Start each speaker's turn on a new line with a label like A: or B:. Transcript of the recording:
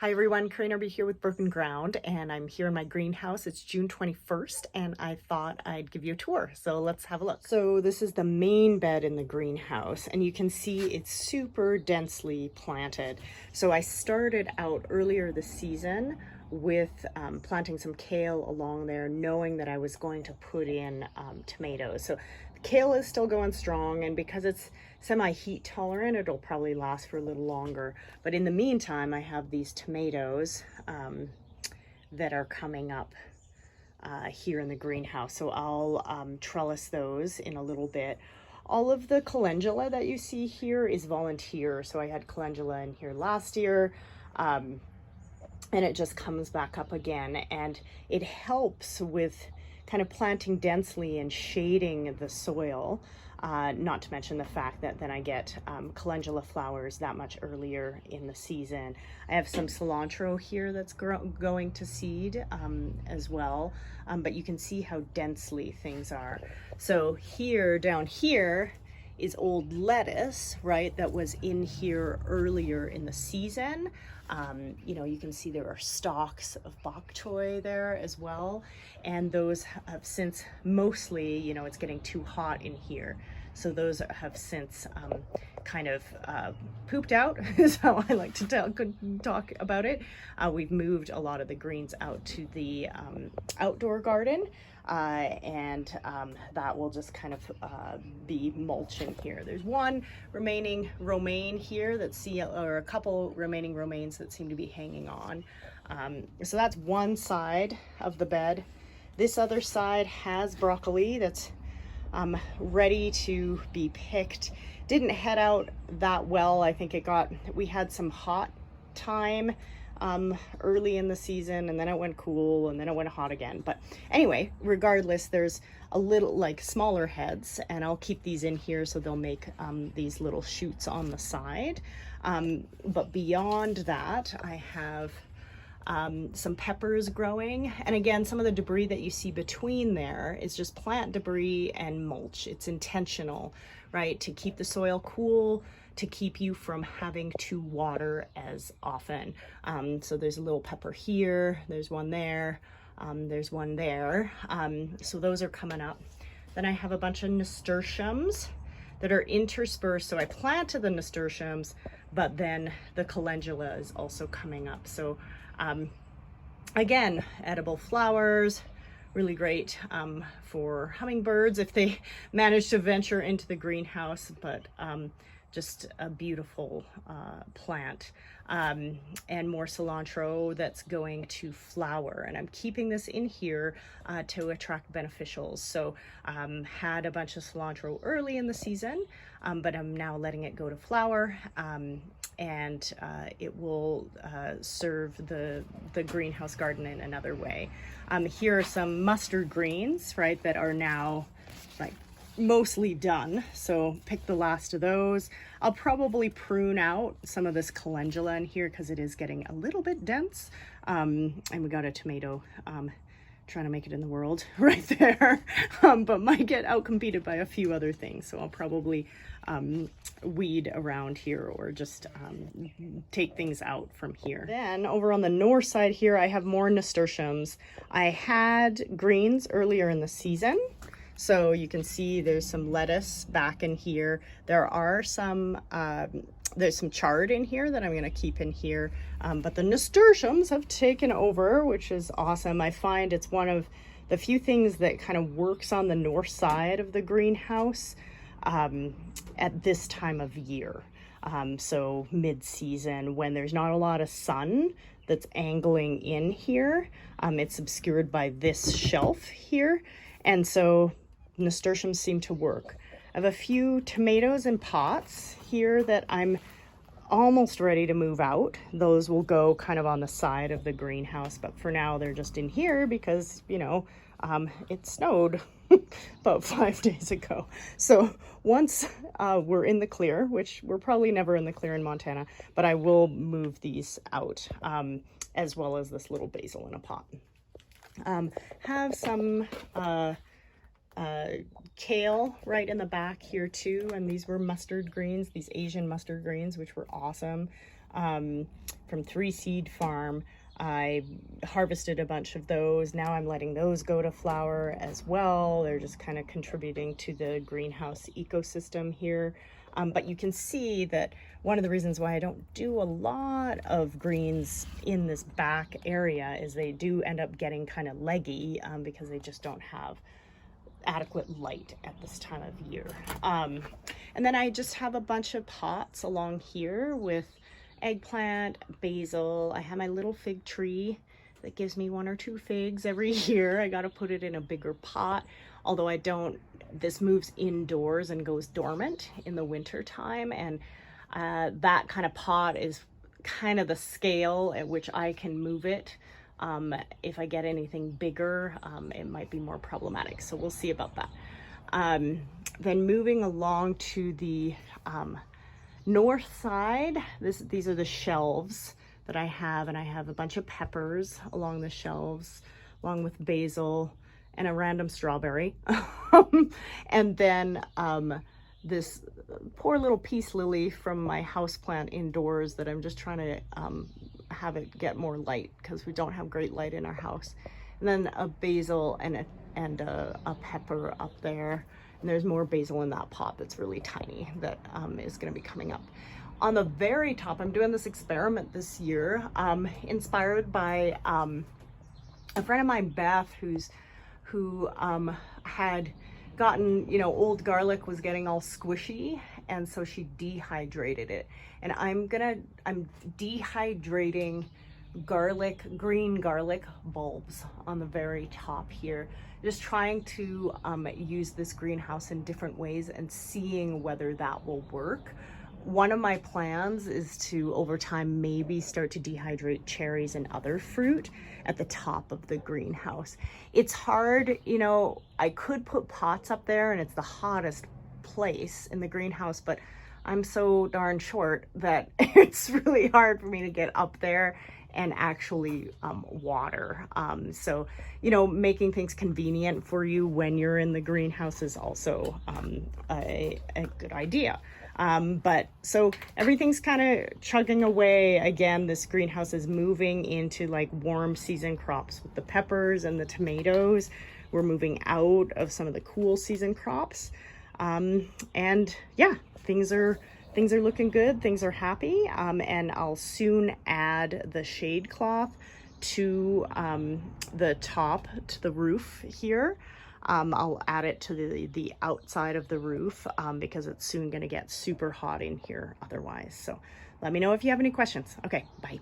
A: Hi everyone, Kareen Erbe here with Broken Ground, and I'm here in my greenhouse. It's June 21st, and I thought I'd give you a tour, so let's have a look. So this is the main bed in the greenhouse, and you can see it's super densely planted. So I started out earlier this season with planting some kale along there, knowing that I was going to put in tomatoes. So the kale is still going strong, and because it's semi-heat tolerant, it'll probably last for a little longer. But in the meantime, I have these tomatoes that are coming up here in the greenhouse. So I'll trellis those in a little bit. All of the calendula that you see here is volunteer. So I had calendula in here last year. And it just comes back up again, and it helps with kind of planting densely and shading the soil, not to mention the fact that then I get calendula flowers that much earlier in the season. I have some cilantro here that's going to seed as well, but you can see how densely things are. So here, down here, is old lettuce, right, that was in here earlier in the season. You can see there are stalks of bok choy there as well, and those have since mostly, it's getting too hot in here, so those have since kind of pooped out is how I like to talk about it. We've moved a lot of the greens out to the outdoor garden, and that will just kind of be mulching here. There's one remaining romaine here or a couple remaining romaines that seem to be hanging on. So that's one side of the bed. This other side has broccoli that's ready to be picked. Didn't head out that well. I think we had some hot time early in the season, and then it went cool, and then it went hot again. But anyway, regardless, there's a little smaller heads, and I'll keep these in here so they'll make these little shoots on the side. But beyond that, I have some peppers growing, and again, some of the debris that you see between there is just plant debris and mulch. It's intentional, right, to keep the soil cool, to keep you from having to water as often. So there's a little pepper here, there's one there, there's one there. So those are coming up. Then I have a bunch of nasturtiums that are interspersed. So I planted the nasturtiums, but then the calendula is also coming up. So again, edible flowers, really great for hummingbirds if they manage to venture into the greenhouse, but just a beautiful plant. And more cilantro that's going to flower, and I'm keeping this in here to attract beneficials. So had a bunch of cilantro early in the season, but I'm now letting it go to flower, and it will serve the greenhouse garden in another way. Here are some mustard greens, right, that are now mostly done, so pick the last of those. I'll probably prune out some of this calendula in here because it is getting a little bit dense, and we got a tomato trying to make it in the world right there, but might get outcompeted by a few other things, so I'll probably weed around here or just take things out from here. Then over on the north side here, I have more nasturtiums. I had greens earlier in the season, so you can see there's some lettuce back in here. There are some, there's some chard in here that I'm gonna keep in here, but the nasturtiums have taken over, which is awesome. I find it's one of the few things that kind of works on the north side of the greenhouse at this time of year. So mid-season, when there's not a lot of sun that's angling in here, it's obscured by this shelf here, and so nasturtiums seem to work. I have a few tomatoes in pots here that I'm almost ready to move out. Those will go kind of on the side of the greenhouse, but for now they're just in here because, it snowed about 5 days ago. So once we're in the clear, which we're probably never in the clear in Montana, but I will move these out, as well as this little basil in a pot. Have some kale right in the back here too, and these were mustard greens, these Asian mustard greens, which were awesome. from 3 Seed Farm. I harvested a bunch of those. Now I'm letting those go to flower as well. They're just kind of contributing to the greenhouse ecosystem here. But you can see that one of the reasons why I don't do a lot of greens in this back area is they do end up getting kind of leggy because they just don't have adequate light at this time of year. And then I just have a bunch of pots along here with eggplant, basil. I have my little fig tree that gives me 1 or 2 figs every year. I got to put it in a bigger pot, although I don't. This moves indoors and goes dormant in the winter time, and that kind of pot is kind of the scale at which I can move it. If I get anything bigger, it might be more problematic, so we'll see about that. Then moving along to the north side, these are the shelves that I have, and I have a bunch of peppers along the shelves, along with basil and a random strawberry. And then this poor little peace lily from my houseplant indoors that I'm just trying to have it get more light because we don't have great light in our house. And then a basil and a pepper up there. And there's more basil in that pot that's really tiny that is going to be coming up. On the very top, I'm doing this experiment this year, inspired by a friend of mine, Beth, who had gotten, old garlic was getting all squishy, and so she dehydrated it. And I'm dehydrating green garlic bulbs on the very top here, just trying to use this greenhouse in different ways and seeing whether that will work. One of my plans is to, over time, maybe start to dehydrate cherries and other fruit at the top of the greenhouse. It's hard, I could put pots up there and it's the hottest place in the greenhouse, but I'm so darn short that it's really hard for me to get up there and actually water. So, making things convenient for you when you're in the greenhouse is also a good idea. But so everything's kind of chugging away. Again, this greenhouse is moving into like warm season crops with the peppers and the tomatoes. We're moving out of some of the cool season crops. And yeah, things are looking good. Things are happy. And I'll soon add the shade cloth to the top, to the roof here. I'll add it to the outside of the roof because it's soon going to get super hot in here otherwise. So let me know if you have any questions. Okay, bye.